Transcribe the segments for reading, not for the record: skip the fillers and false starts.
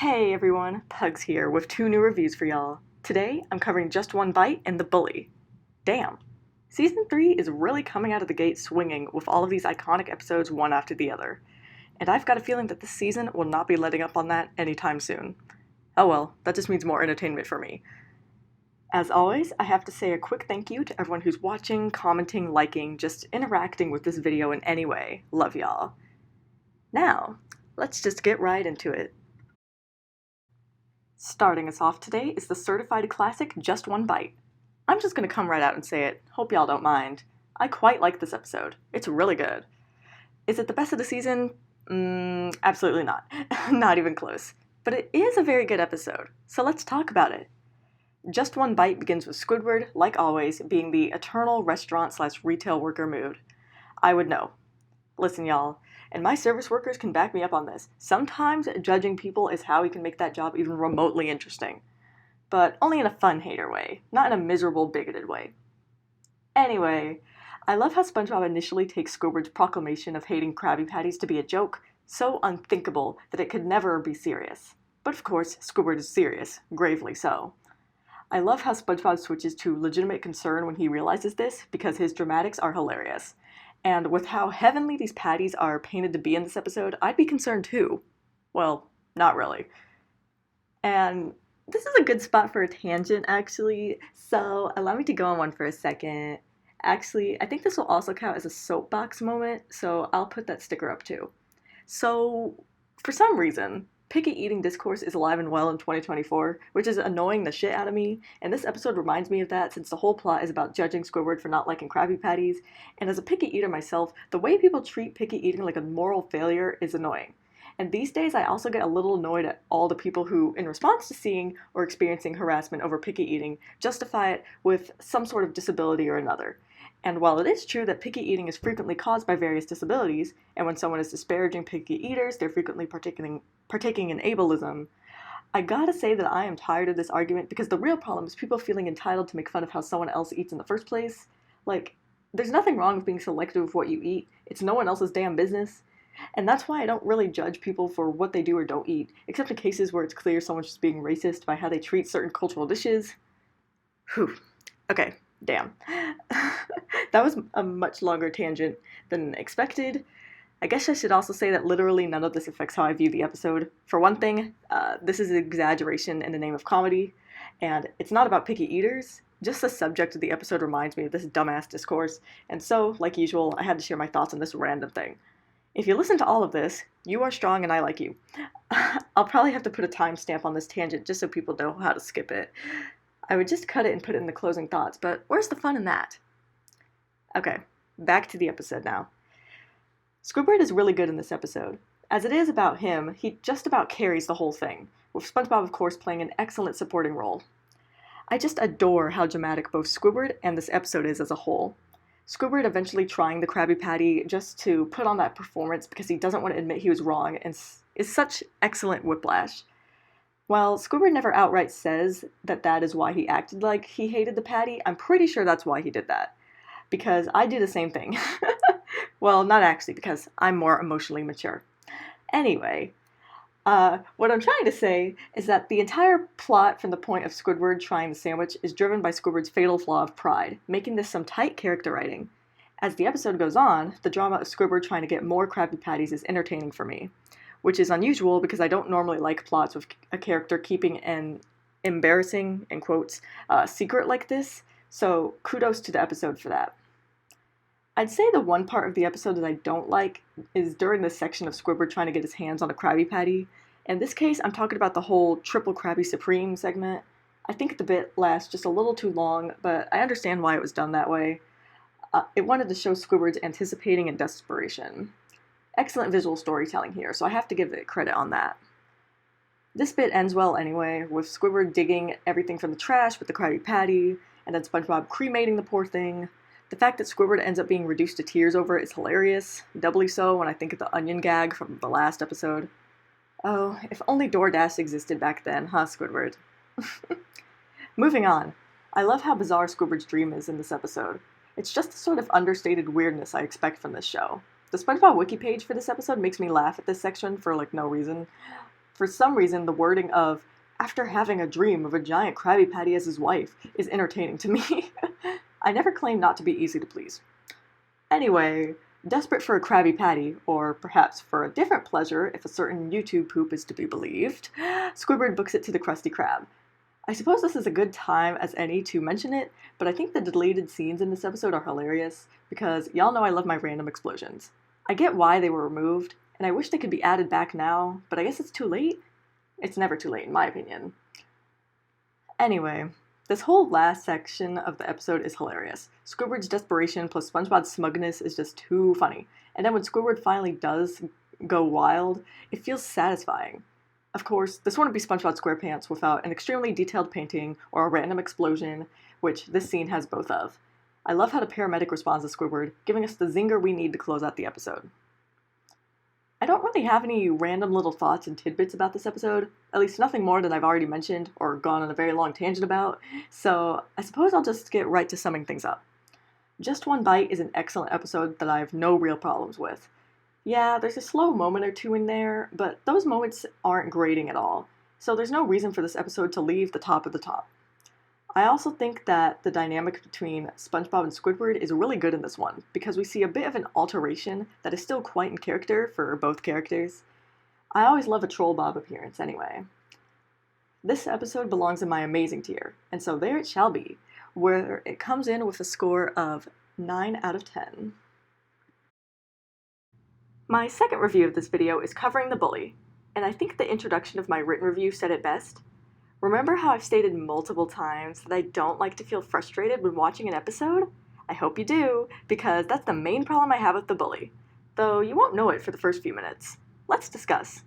Hey everyone, Pugs here with two new reviews for y'all. Today, I'm covering Just One Bite and The Bully. Damn. Season 3 is really coming out of the gate swinging with all of these iconic episodes one after the other. And I've got a feeling that this season will not be letting up on that anytime soon. Oh well, that just means more entertainment for me. As always, I have to say a quick thank you to everyone who's watching, commenting, liking, just interacting with this video in any way. Love y'all. Now, let's just get right into it. Starting us off today is the certified classic Just One Bite. I'm just gonna come right out and say it. Hope y'all don't mind. I quite like this episode. It's really good. Is it the best of the season? Absolutely not. Not even close. But it is a very good episode, so let's talk about it. Just One Bite begins with Squidward, like always, being the eternal restaurant/retail worker mood. I would know. Listen, y'all, and my service workers can back me up on this. Sometimes judging people is how we can make that job even remotely interesting. But only in a fun hater way, not in a miserable, bigoted way. Anyway, I love how SpongeBob initially takes Squidward's proclamation of hating Krabby Patties to be a joke, so unthinkable that it could never be serious. But of course, Squidward is serious, gravely so. I love how SpongeBob switches to legitimate concern when he realizes this, because his dramatics are hilarious. And with how heavenly these patties are painted to be in this episode, I'd be concerned too. Well, not really. And this is a good spot for a tangent, actually, so allow me to go on one for a second. Actually, I think this will also count as a soapbox moment, so I'll put that sticker up too. So, for some reason, picky eating discourse is alive and well in 2024, which is annoying the shit out of me, and this episode reminds me of that since the whole plot is about judging Squidward for not liking Krabby Patties, and as a picky eater myself, the way people treat picky eating like a moral failure is annoying. And these days, I also get a little annoyed at all the people who, in response to seeing or experiencing harassment over picky eating, justify it with some sort of disability or another. And while it is true that picky eating is frequently caused by various disabilities, and when someone is disparaging picky eaters, they're frequently partaking in ableism, I gotta say that I am tired of this argument because the real problem is people feeling entitled to make fun of how someone else eats in the first place. Like, there's nothing wrong with being selective with what you eat. It's no one else's damn business. And that's why I don't really judge people for what they do or don't eat, except in cases where it's clear someone's just being racist by how they treat certain cultural dishes. Whew. Okay, damn. That was a much longer tangent than expected. I guess I should also say that literally none of this affects how I view the episode. For one thing, this is an exaggeration in the name of comedy, and it's not about picky eaters. Just the subject of the episode reminds me of this dumbass discourse, and so, like usual, I had to share my thoughts on this random thing. If you listen to all of this, you are strong and I like you. I'll probably have to put a timestamp on this tangent just so people know how to skip it. I would just cut it and put it in the closing thoughts, but where's the fun in that? Okay, back to the episode now. Squidward is really good in this episode. As it is about him, he just about carries the whole thing, with SpongeBob of course playing an excellent supporting role. I just adore how dramatic both Squidward and this episode is as a whole. Squidward eventually trying the Krabby Patty just to put on that performance because he doesn't want to admit he was wrong and is such excellent whiplash. While Squidward never outright says that that is why he acted like he hated the patty, I'm pretty sure that's why he did that. Because I do the same thing. Well, not actually, because I'm more emotionally mature. Anyway, what I'm trying to say is that the entire plot from the point of Squidward trying the sandwich is driven by Squidward's fatal flaw of pride, making this some tight character writing. As the episode goes on, the drama of Squidward trying to get more Krabby Patties is entertaining for me, which is unusual because I don't normally like plots with a character keeping an embarrassing, in quotes, secret like this, so kudos to the episode for that. I'd say the one part of the episode that I don't like is during this section of Squidward trying to get his hands on a Krabby Patty. In this case, I'm talking about the whole Triple Krabby Supreme segment. I think the bit lasts just a little too long, but I understand why it was done that way. It wanted to show Squidward's anticipating and desperation. Excellent visual storytelling here, so I have to give it credit on that. This bit ends well anyway, with Squidward digging everything from the trash with the Krabby Patty, and then SpongeBob cremating the poor thing. The fact that Squidward ends up being reduced to tears over it is hilarious, doubly so when I think of the onion gag from the last episode. Oh, if only DoorDash existed back then, huh, Squidward? Moving on. I love how bizarre Squidward's dream is in this episode. It's just the sort of understated weirdness I expect from this show. The SpongeBob wiki page for this episode makes me laugh at this section for, no reason. For some reason, the wording of "after having a dream of a giant Krabby Patty as his wife" is entertaining to me. I never claimed not to be easy to please. Anyway, desperate for a Krabby Patty, or perhaps for a different pleasure if a certain YouTube poop is to be believed, Squidward books it to the Krusty Krab. I suppose this is a good time as any to mention it, but I think the deleted scenes in this episode are hilarious, because y'all know I love my random explosions. I get why they were removed, and I wish they could be added back now, but I guess it's too late? It's never too late, in my opinion. Anyway, this whole last section of the episode is hilarious. Squidward's desperation plus SpongeBob's smugness is just too funny, and then when Squidward finally does go wild, it feels satisfying. Of course, this wouldn't be SpongeBob SquarePants without an extremely detailed painting or a random explosion, which this scene has both of. I love how the paramedic responds to Squidward, giving us the zinger we need to close out the episode. I don't really have any random little thoughts and tidbits about this episode, at least nothing more than I've already mentioned or gone on a very long tangent about, so I suppose I'll just get right to summing things up. Just One Bite is an excellent episode that I have no real problems with. Yeah, there's a slow moment or two in there, but those moments aren't grating at all, so there's no reason for this episode to leave the top of the top. I also think that the dynamic between SpongeBob and Squidward is really good in this one, because we see a bit of an alteration that is still quite in character for both characters. I always love a Troll Bob appearance anyway. This episode belongs in my amazing tier, and so there it shall be, where it comes in with a score of 9 out of 10. My second review of this video is covering the bully, and I think the introduction of my written review said it best. Remember how I've stated multiple times that I don't like to feel frustrated when watching an episode? I hope you do, because that's the main problem I have with the bully. Though you won't know it for the first few minutes. Let's discuss.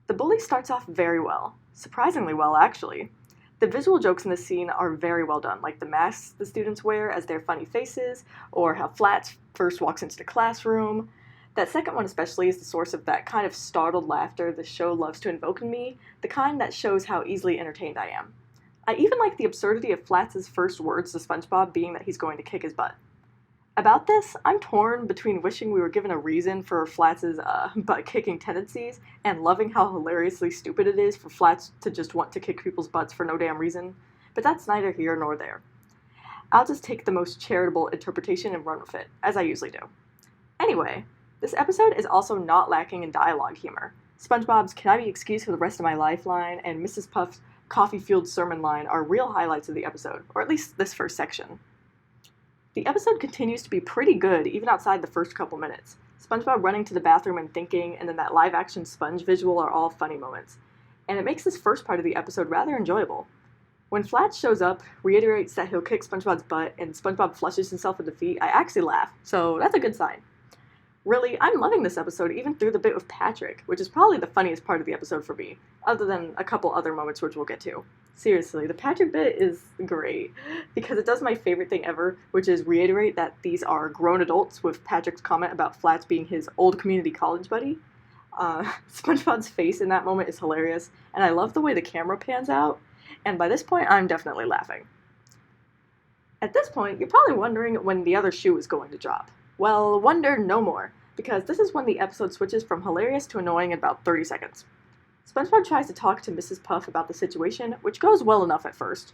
The bully starts off very well. Surprisingly well, actually. The visual jokes in this scene are very well done, like the masks the students wear as their funny faces, or how Flats first walks into the classroom. That second one especially is the source of that kind of startled laughter the show loves to invoke in me, the kind that shows how easily entertained I am. I even like the absurdity of Flats' first words to SpongeBob being that he's going to kick his butt. About this, I'm torn between wishing we were given a reason for Flats' butt-kicking tendencies and loving how hilariously stupid it is for Flats to just want to kick people's butts for no damn reason, but that's neither here nor there. I'll just take the most charitable interpretation and run with it, as I usually do. Anyway, this episode is also not lacking in dialogue humor. SpongeBob's "Can I be excused for the rest of my life" line and Mrs. Puff's coffee-fueled sermon line are real highlights of the episode, or at least this first section. The episode continues to be pretty good even outside the first couple minutes. SpongeBob running to the bathroom and thinking, and then that live-action sponge visual are all funny moments. And it makes this first part of the episode rather enjoyable. When Flats shows up, reiterates that he'll kick SpongeBob's butt, and SpongeBob flushes himself in defeat, I actually laugh, so that's a good sign. Really, I'm loving this episode even through the bit with Patrick, which is probably the funniest part of the episode for me, other than a couple other moments which we'll get to. Seriously, the Patrick bit is great, because it does my favorite thing ever, which is reiterate that these are grown adults with Patrick's comment about Flats being his old community college buddy. SpongeBob's face in that moment is hilarious, and I love the way the camera pans out, and by this point I'm definitely laughing. At this point, you're probably wondering when the other shoe is going to drop. Well, wonder no more, because this is when the episode switches from hilarious to annoying in about 30 seconds. SpongeBob tries to talk to Mrs. Puff about the situation, which goes well enough at first,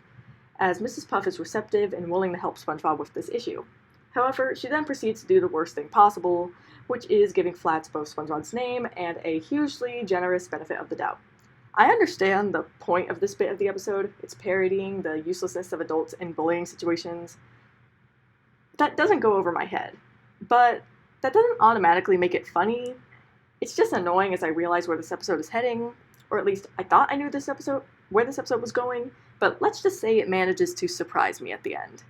as Mrs. Puff is receptive and willing to help SpongeBob with this issue. However, she then proceeds to do the worst thing possible, which is giving Flats both SpongeBob's name and a hugely generous benefit of the doubt. I understand the point of this bit of the episode. It's parodying the uselessness of adults in bullying situations. That doesn't go over my head. But that doesn't automatically make it funny. It's just annoying as I realize where this episode is heading, or at least I thought I knew where this episode was going, but let's just say it manages to surprise me at the end.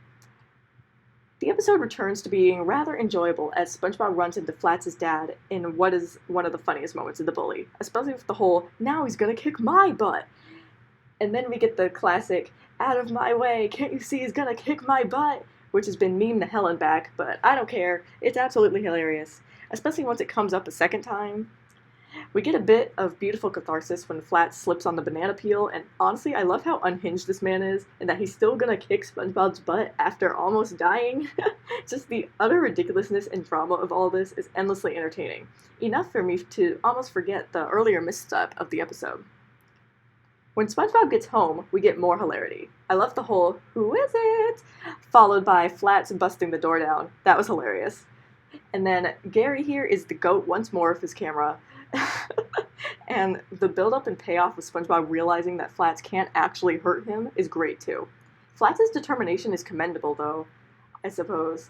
The episode returns to being rather enjoyable as SpongeBob runs into Flats' dad in what is one of the funniest moments of the bully, especially with the whole, "now he's gonna kick my butt." And then we get the classic, "out of my way, can't you see he's gonna kick my butt?" which has been memed to hell and back, but I don't care. It's absolutely hilarious, especially once it comes up a second time. We get a bit of beautiful catharsis when Flats slips on the banana peel, and honestly, I love how unhinged this man is, and that he's still gonna kick SpongeBob's butt after almost dying. Just the utter ridiculousness and drama of all this is endlessly entertaining, enough for me to almost forget the earlier misstep of the episode. When SpongeBob gets home, we get more hilarity. I love the whole, "Who is it?" followed by Flats busting the door down. That was hilarious. And then Gary here is the goat once more with his camera. And the build-up and payoff of SpongeBob realizing that Flats can't actually hurt him is great too. Flats' determination is commendable though, I suppose.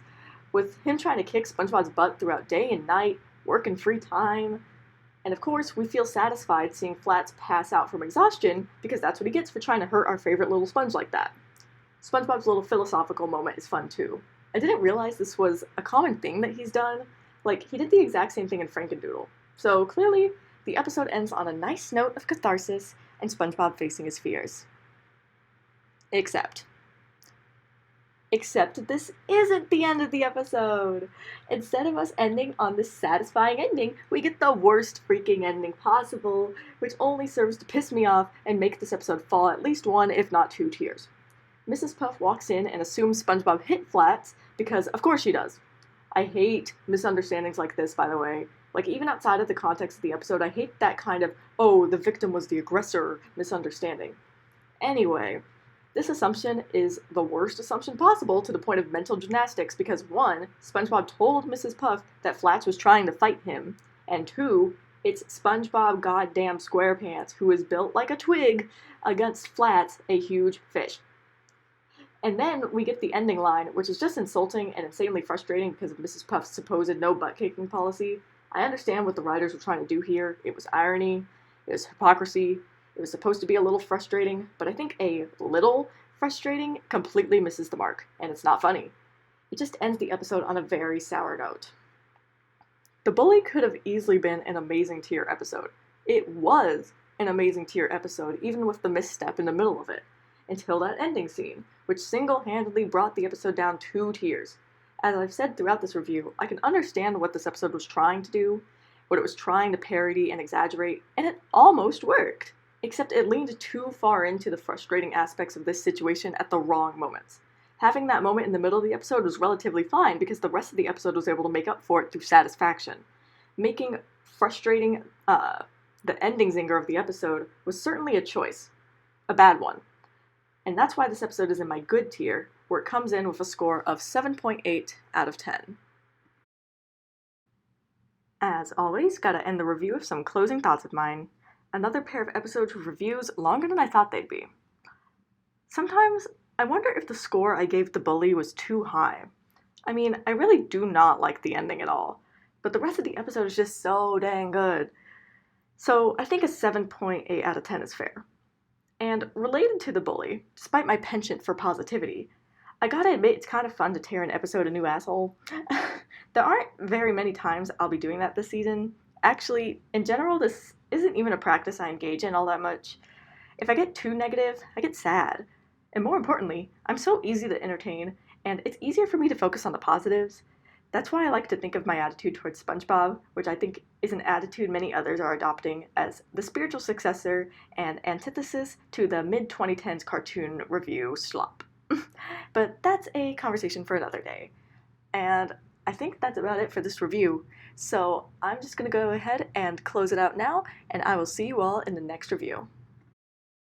With him trying to kick SpongeBob's butt throughout day and night, work and free time. And of course, we feel satisfied seeing Flats pass out from exhaustion because that's what he gets for trying to hurt our favorite little sponge like that. SpongeBob's little philosophical moment is fun too. I didn't realize this was a common thing that he's done. Like, he did the exact same thing in Frankendoodle. So clearly, the episode ends on a nice note of catharsis and SpongeBob facing his fears. Except this isn't the end of the episode. Instead of us ending on this satisfying ending, we get the worst freaking ending possible, which only serves to piss me off and make this episode fall at least 1, if not 2 tiers. Mrs. Puff walks in and assumes SpongeBob hit Flats, because of course she does. I hate misunderstandings like this, by the way. Like, even outside of the context of the episode, I hate that kind of, "oh, the victim was the aggressor" misunderstanding. Anyway, this assumption is the worst assumption possible to the point of mental gymnastics because 1, SpongeBob told Mrs. Puff that Flats was trying to fight him, and 2, it's SpongeBob goddamn SquarePants who is built like a twig against Flats, a huge fish. And then we get the ending line, which is just insulting and insanely frustrating because of Mrs. Puff's supposed no butt-kicking policy. I understand what the writers were trying to do here. It was irony, it was hypocrisy, it was supposed to be a little frustrating, but I think a little frustrating completely misses the mark, and it's not funny. It just ends the episode on a very sour note. The Bully could have easily been an amazing tier episode. It was an amazing tier episode, even with the misstep in the middle of it, until that ending scene, which single-handedly brought the episode down 2 tiers. As I've said throughout this review, I can understand what this episode was trying to do, what it was trying to parody and exaggerate, and it almost worked. Except it leaned too far into the frustrating aspects of this situation at the wrong moments. Having that moment in the middle of the episode was relatively fine because the rest of the episode was able to make up for it through satisfaction. Making frustrating the ending zinger of the episode was certainly a choice. A bad one. And that's why this episode is in my good tier, where it comes in with a score of 7.8 out of 10. As always, gotta end the review with some closing thoughts of mine. Another pair of episodes with reviews longer than I thought they'd be. Sometimes, I wonder if the score I gave The Bully was too high. I mean, I really do not like the ending at all, but the rest of the episode is just so dang good. So I think a 7.8 out of 10 is fair. And related to The Bully, despite my penchant for positivity, I gotta admit it's kind of fun to tear an episode a new asshole. There aren't very many times I'll be doing that this season. Actually, in general, this isn't even a practice I engage in all that much. If I get too negative, I get sad. And more importantly, I'm so easy to entertain, and it's easier for me to focus on the positives. That's why I like to think of my attitude towards SpongeBob, which I think is an attitude many others are adopting, as the spiritual successor and antithesis to the mid-2010s cartoon review slop. But that's a conversation for another day. And I think that's about it for this review. So I'm just going to go ahead and close it out now, and I will see you all in the next review.